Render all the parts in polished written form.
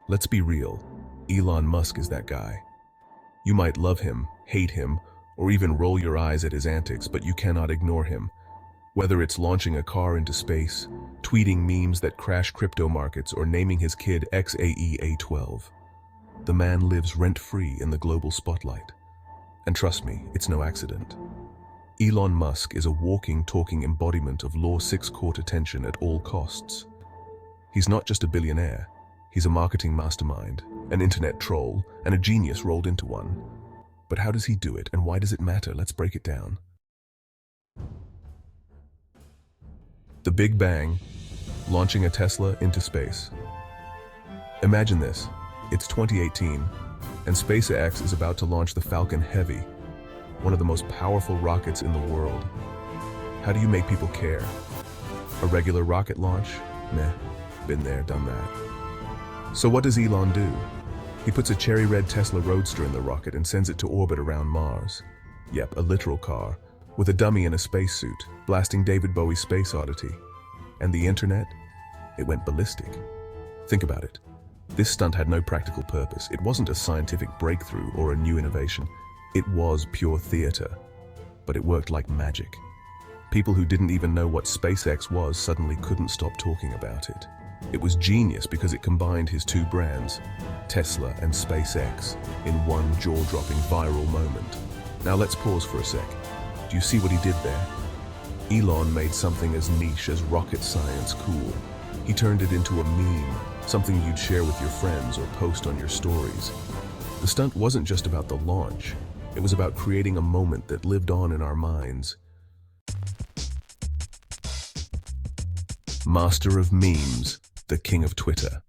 Let's be real, Elon Musk is that guy. You might love him, hate him, or even roll your eyes at his antics, but you cannot ignore him. Whether it's launching a car into space, tweeting memes that crash crypto markets, or naming his kid XAEA12, the man lives rent-free in the global spotlight. And trust me, it's no accident. Elon Musk is a walking, talking embodiment of Law 6 court attention at all costs. He's not just a billionaire, he's a marketing mastermind, an internet troll, and a genius rolled into one. But how does he do it, and why does it matter? Let's break it down. The Big Bang, launching a Tesla into space. Imagine this, it's 2018, and SpaceX is about to launch the Falcon Heavy, one of the most powerful rockets in the world. How do you make people care? A regular rocket launch? Meh, been there, done that. So what does Elon do? He puts a cherry red Tesla Roadster in the rocket and sends it to orbit around Mars. Yep, a literal car, with a dummy in a spacesuit, blasting David Bowie's Space Oddity. And the internet? It went ballistic. Think about it. This stunt had no practical purpose. It wasn't a scientific breakthrough or a new innovation. It was pure theater. But it worked like magic. People who didn't even know what SpaceX was suddenly couldn't stop talking about it. It was genius because it combined his two brands, Tesla and SpaceX, in one jaw-dropping viral moment. Now let's pause for a sec. Do you see what he did there? Elon made something as niche as rocket science cool. He turned it into a meme, something you'd share with your friends or post on your stories. The stunt wasn't just about the launch. It was about creating a moment that lived on in our minds. Master of memes, the king of Twitter.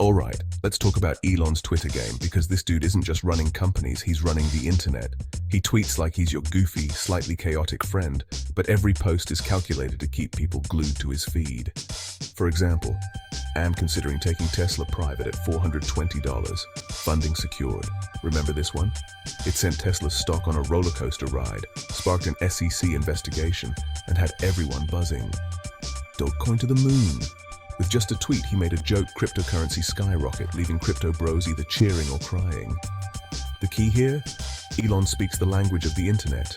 Alright, let's talk about Elon's Twitter game, because this dude isn't just running companies, he's running the internet. He tweets like he's your goofy, slightly chaotic friend, but every post is calculated to keep people glued to his feed. For example, am considering taking Tesla private at $420, funding secured. Remember this one? It sent Tesla's stock on a roller coaster ride, sparked an SEC investigation, and had everyone buzzing. Dogecoin to the moon. With just a tweet, he made a joke cryptocurrency skyrocket, leaving crypto bros either cheering or crying. The key here? Elon speaks the language of the internet.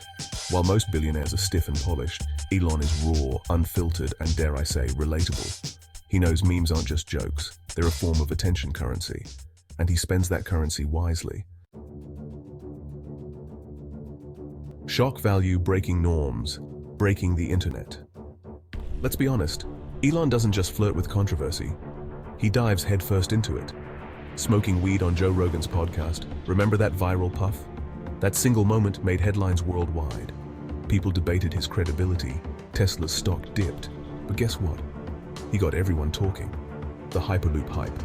While most billionaires are stiff and polished, Elon is raw, unfiltered, and dare I say, relatable. He knows memes aren't just jokes, they're a form of attention currency. And he spends that currency wisely. Shock value breaking norms, breaking the internet. Let's be honest, Elon doesn't just flirt with controversy. He dives headfirst into it. Smoking weed on Joe Rogan's podcast, remember that viral puff? That single moment made headlines worldwide. People debated his credibility. Tesla's stock dipped. But guess what? He got everyone talking. The Hyperloop hype.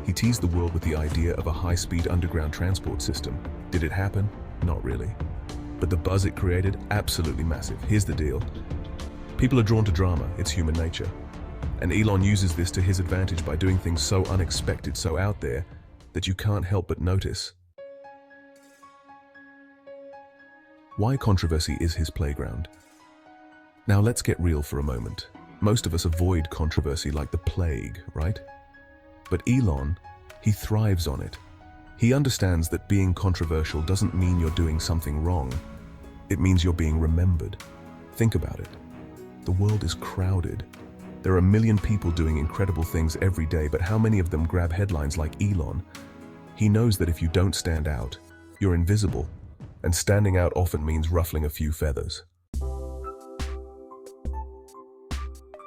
He teased the world with the idea of a high-speed underground transport system. Did it happen? Not really. But the buzz it created? Absolutely massive. Here's the deal. People are drawn to drama. It's human nature. And Elon uses this to his advantage by doing things so unexpected, so out there, that you can't help but notice. Why controversy is his playground. Now let's get real for a moment. Most of us avoid controversy like the plague, right? But Elon, he thrives on it. He understands that being controversial doesn't mean you're doing something wrong. It means you're being remembered. Think about it. The world is crowded. There are a million people doing incredible things every day, but how many of them grab headlines like Elon? He knows that if you don't stand out, you're invisible, and standing out often means ruffling a few feathers.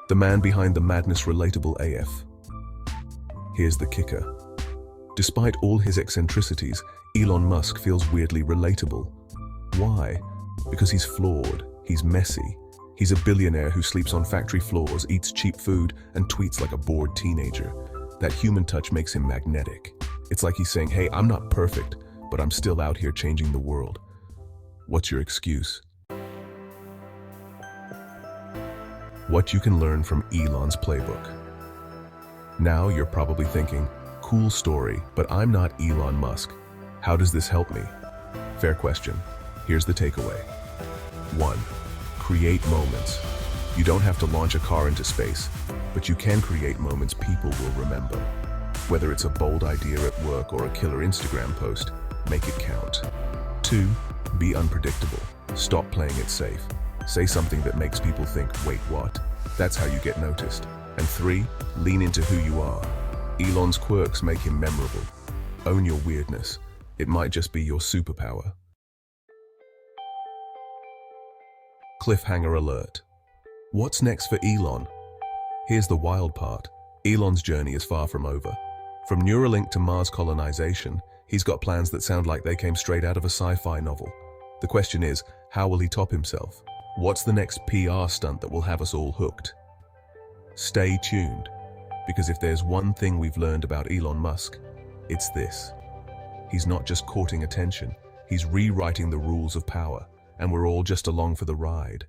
The man behind the madness, relatable AF. Here's the kicker. Despite all his eccentricities, Elon Musk feels weirdly relatable. Why? Because he's flawed, he's messy. He's a billionaire who sleeps on factory floors, eats cheap food, and tweets like a bored teenager. That human touch makes him magnetic. It's like he's saying, hey, I'm not perfect, but I'm still out here changing the world. What's your excuse? What you can learn from Elon's playbook. Now you're probably thinking, cool story, but I'm not Elon Musk. How does this help me? Fair question. Here's the takeaway. 1. Create moments. You don't have to launch a car into space, but you can create moments people will remember. Whether it's a bold idea at work or a killer Instagram post, make it count. 2. Be unpredictable. Stop playing it safe. Say something that makes people think, wait, what? That's how you get noticed. And 3. Lean into who you are. Elon's quirks make him memorable. Own your weirdness. It might just be your superpower. Cliffhanger alert. What's next for Elon? Here's the wild part. Elon's journey is far from over. From Neuralink to Mars colonization, he's got plans that sound like they came straight out of a sci-fi novel. The question is, how will he top himself? What's the next PR stunt that will have us all hooked? Stay tuned, because if there's one thing we've learned about Elon Musk, it's this. He's not just courting attention, he's rewriting the rules of power, and we're all just along for the ride.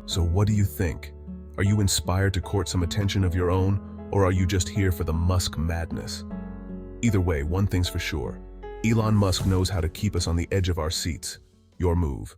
So what do you think? Are you inspired to court some attention of your own, or are you just here for the Musk madness? Either way, one thing's for sure. Elon Musk knows how to keep us on the edge of our seats. Your move.